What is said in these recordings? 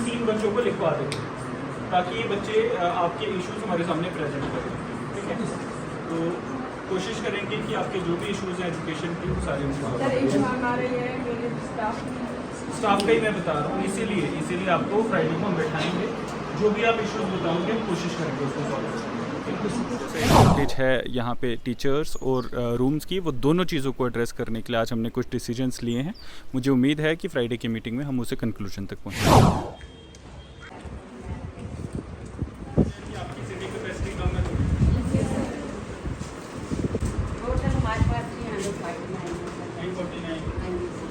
इन 3 बच्चों को लिखवा देंगे ताकि ये बच्चे आपके इश्यूज हमारे सामने प्रेजेंट करें, ठीक है। तो कोशिश करेंगे कि आपके जो भी इश्यूज हैं एजुकेशन की वो सारे स्टाफ का ही मैं बता रहा हूँ, इसीलिए आपको फ्राइडे को हम बैठाएंगे, जो भी आप इश्यूज बताओगे हम कोशिश करेंगे उसको सॉल्व करने की। शॉर्टेज है यहाँ पे टीचर्स और रूम्स की, वो दोनों चीज़ों को एड्रेस करने के लिए आज हमने कुछ डिसीजंस लिए हैं। मुझे उम्मीद है कि फ्राइडे की मीटिंग में हम उसे कंक्लूजन तक पहुँचेंगे।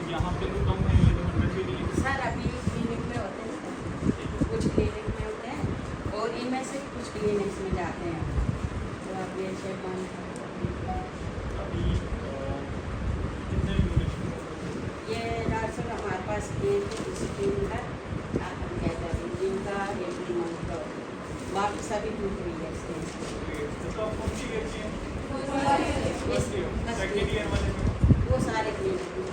यहाँ पे तो कम है, ये तो 100 भी नहीं है सर। अभी क्लिनिक में होते हैं, कुछ क्लिनिक में होते हैं और इनमें से कुछ क्लिनिक्स में जाते हैं, तो आप ये से अभी कितने ये डॉक्टर हमारे पास एक स्कीम का कहता है जिनका एक मंथ का बाकी सभी टूट हुई है। तो आप कौन सी लेती हैं? सेकेंड ईयर वाले में वो सारे क्लिनिक में,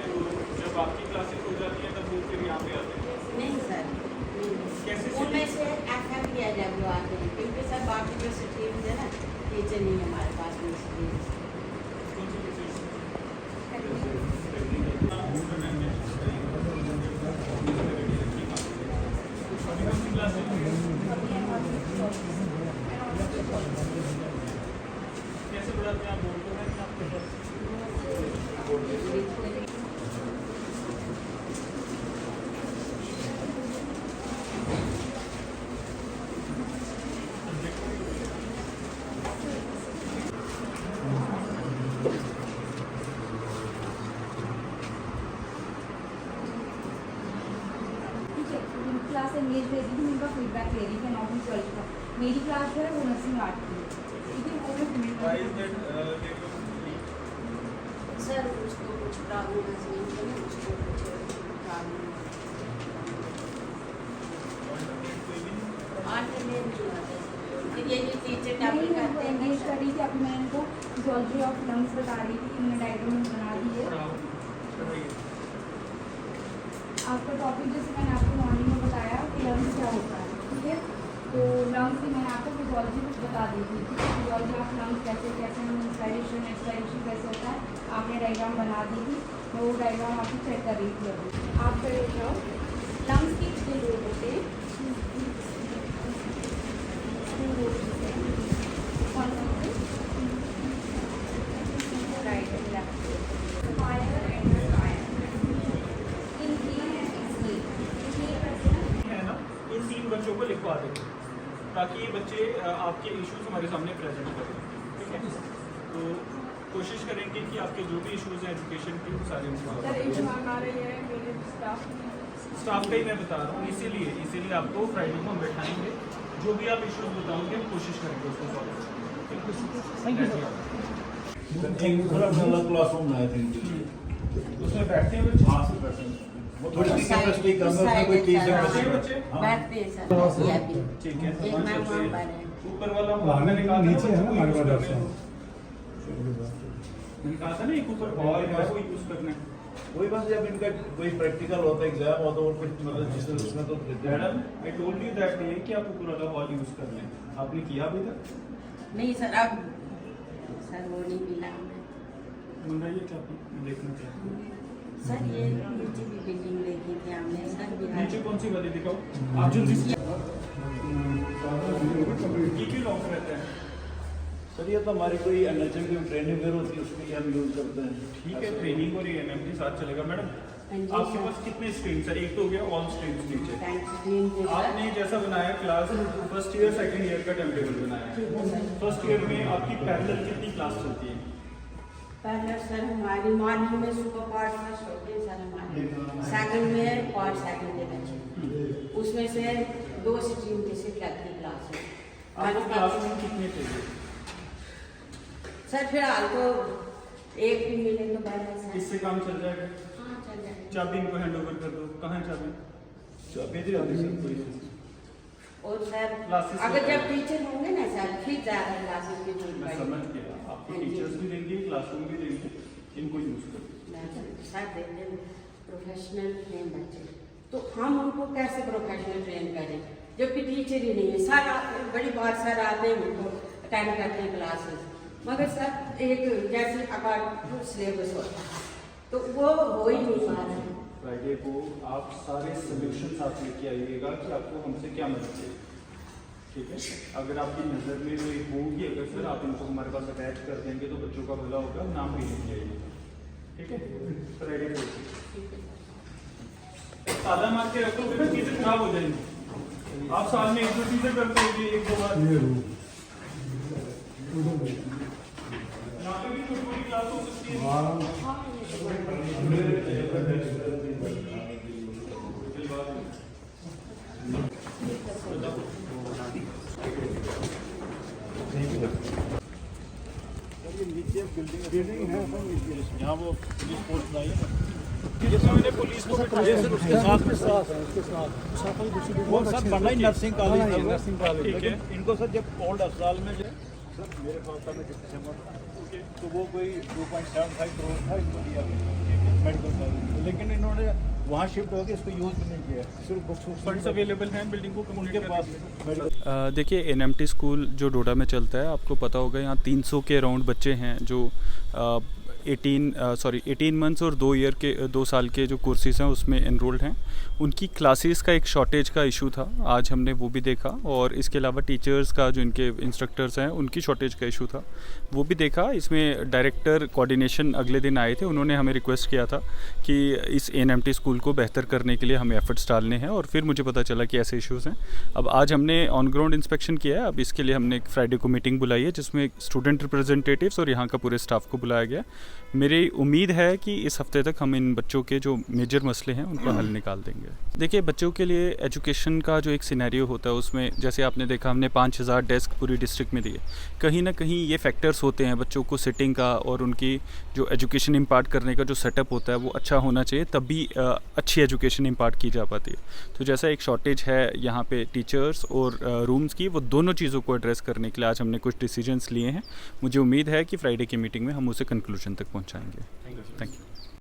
तो जब आपकी क्लासेस हो जाती हैं तब वो फिर यहाँ पे आते हैं? नहीं सर, कैसे उनमें से एफएम किया जाए जो आते हैं, क्योंकि सर बाकी जो स्ट्रीम्स है ना टीचर नहीं है हमारे पास में स्ट्रीम्स। कैसे बढ़ाते हैं आप? बोलते हैं कि आपके पास क्लास एंगेज दे रही थी, उनका फीडबैक ले रही थी 9वीं 12th का। मेरी क्लास जो है वो नर्सिंग आर्ट की है, ठीक है। वो मैं सर उसको कुछ प्रॉब्लम है, उसको कुछ प्रॉब्लम फिर ये जो टीचर टैबलेट करते हैं एंगेज कर रही थी। अभी मैं इनको फिजियोलॉजी ऑफ लंग्स बता रही थी, इनमें डायग्राम बना दी है। आपका टॉपिक जैसे मैंने आपको मॉर्निंग में बताया कि लंग्स क्या होता है, ठीक है। तो लंग्स की मैंने आपको फिजियोलॉजी बता दी थी, फिजियोलॉजी ऑफ लंग्स कैसे कैसे इंस्पायरेशन एक्सपायरेशन कैसे होता है, आपने डायग्राम बना दी थी। तो वो डायग्राम आपकी चेक कर रही थी। अभी आप कर रहे हो लंग्स की कितने लोग होते हैं? कौन कौन से? Right and left, fire and fire. इन 3 बच्चों को लिखवा देंगे ताकि ये बच्चे आपके इश्यूज हमारे सामने प्रेजेंट करें, ठीक है। तो कोशिश करेंगे कि आपके जो भी इश्यूज हैं एजुकेशन की वो सारे स्टाफ का ही मैं बता रहा हूँ, इसीलिए आपको फ्राइडे को हम बैठाएंगे, जो भी आप इश्यूज बताओगे हम कोशिश करेंगे उसको सॉल्व करने की। क्लासरूम बनाए थे उसमें बैठते हैं बच्चे? हाँ, थोड़ी सी कैपेसिटी कम है, कोई 30 बच्चे बैठते हैं सर। ये अभी ठीक है। एक मैम वहाँ पर है। ऊपर वाला हमने निकाला नीचे है ना हमारे पास डॉक्टर मैंने कहा था ना एक ऊपर हॉल है वो यूज करना है। वही बस जब इनका कोई प्रैक्टिकल होता है एग्जाम होता है और कुछ मतलब जिसमें उसमें तो madam I told you that day कि आप ऊपर वाला हॉल यूज कर लें, आपने किया अभी तक? नहीं सर, अब सर वो नहीं मिला हमें। मंगाइए क्या मैं देखना चाहता हूँ। सर ये नीचे भी बिल्डिंग देखी थी हमने सर, बिहार नीचे कौन सी वाली दिखाओ आप जो ये क्यों लॉक रहता है? सर ये तो हमारी कोई एनएचएम की ट्रेनिंग वगैरह होती है उसके लिए हम यूज करते हैं। ठीक है, ट्रेनिंग और एएनएम के साथ चलेगा। मैडम आपके पास कितने स्ट्रीम्स है? एक तो हो गया ऑल स्ट्रीम्स नीचे। आपने जैसा बनाया class first year second year का टाइम टेबल बनाया। फर्स्ट ईयर में आपकी पैरेलल कितनी क्लास चलती है? पहले सर हमारी मॉर्निंग में सुबह पार्ट फर्स्ट होते हैं सर हमारे, सेकंड में पार्ट सेकंड के बच्चे, उसमें से 2 स्ट्रीम के सिर्फ लगती क्लास है। आपको क्लास में कितने चाहिए? सर फिलहाल तो एक भी मिले तो बढ़िया सर। इससे काम चल जाएगा? हाँ चल जाएगा। चाबी इनको हैंड ओवर कर दो। कहाँ है चाबी? चाबी दे आती सर कोई। और सर क्लासेस अगर जब टीचर होंगे ना सर फिर ज़्यादा क्लासेस की मैं जरूरत समझ गया, आपको टीचर्स भी देंगे क्लासरूम भी देंगे, इनको यूज करो। सर देते प्रोफेशनल हैं बच्चे तो हम उनको कैसे प्रोफेशनल ट्रेन करें जबकि टीचर ही नहीं है। सर बड़ी बार सर आते हैं उनको अटेंड करते हैं क्लासेस, मगर सर एक जैसे अकॉर्डिंग सिलेबस होता है तो वो हो ही नहीं पा रहा है। फ्राइडे को आप सारे सोल्यूशन साथ लेके आइएगा कि आपको हमसे क्या मदद चाहिए, ठीक है। अगर आपकी नज़र में कोई होगी, अगर सर आप इनको हमारे पास अटैच कर देंगे तो बच्चों का भला होगा, नाम भी लेके आइएगा, ठीक है। फ्राइडे को ताला मार के रखो, फिर चीज़ें खराब हो जाएंगी। आप साल में 1-2 चीज़ें करते होंगे, 1-2 बार। यहाँ पे भी छोटी क्लास हो सकती है। बिल्डिंग है यहाँ वो पुलिस पोस्ट नहीं है जिसमें पुलिस को बिठाया है, उसके साथ वो सर बनना ही नर्सिंग कॉलेज है, नर्सिंग कॉलेज। ठीक है। इनको सर जब ओल्ड अस्पताल में जो सर मेरे खाता में तो वो कोई 2.75 करोड़ था इनको दिया मेडिकल कॉलेज, लेकिन इन्होंने वहाँ शिफ्ट होकर इसको यूज़ भी नहीं किया, सिर्फ फंड्स अवेलेबल हैं बिल्डिंग को उनके पास मेडिकल। देखिए एनएमटी स्कूल जो डोडा में चलता है, आपको पता होगा यहाँ 300 के अराउंड बच्चे हैं जो 18 मंथ्स और 2 साल के जो कोर्सेज हैं उसमें एनरोल्ड हैं। उनकी क्लासेस का एक शॉर्टेज का इशू था, आज हमने वो भी देखा, और इसके अलावा टीचर्स का जो इनके इंस्ट्रक्टर्स हैं उनकी शॉर्टेज का इशू था, वो भी देखा। इसमें डायरेक्टर कोऑर्डिनेशन अगले दिन आए थे, उन्होंने हमें रिक्वेस्ट किया था कि इस एनएमटी स्कूल को बेहतर करने के लिए हमें एफर्ट्स डालने हैं, और फिर मुझे पता चला कि ऐसे इश्यूज़ हैं। अब आज हमने ऑन ग्राउंड इंस्पेक्शन किया है, अब इसके लिए हमने एक फ्राइडे को मीटिंग बुलाई है जिसमें स्टूडेंट रिप्रेजेंटेटिव्स और यहाँ का पूरे स्टाफ को बुलाया गया। मेरी उम्मीद है कि इस हफ्ते तक हम इन बच्चों के जो मेजर मसले हैं उनका हल निकाल देंगे। देखिए बच्चों के लिए एजुकेशन का जो एक सिनेरियो होता है उसमें जैसे आपने देखा हमने 5000 डेस्क पूरी डिस्ट्रिक्ट में दिए। कहीं ना कहीं ये फैक्टर्स होते हैं बच्चों को सिटिंग का और उनकी जो एजुकेशन इम्पार्ट करने का जो सेटअप होता है वो अच्छा होना चाहिए, तभी अच्छी एजुकेशन इम्पार्ट की जा पाती है। तो जैसा एक शॉर्टेज है यहाँ पे टीचर्स और रूम्स की, वो दोनों चीज़ों को एड्रेस करने के लिए आज हमने कुछ डिसीजंस लिए हैं। मुझे उम्मीद है कि फ्राइडे की मीटिंग में हम उसे कंक्लूजन तक पहुँचाएंगे। Thank you.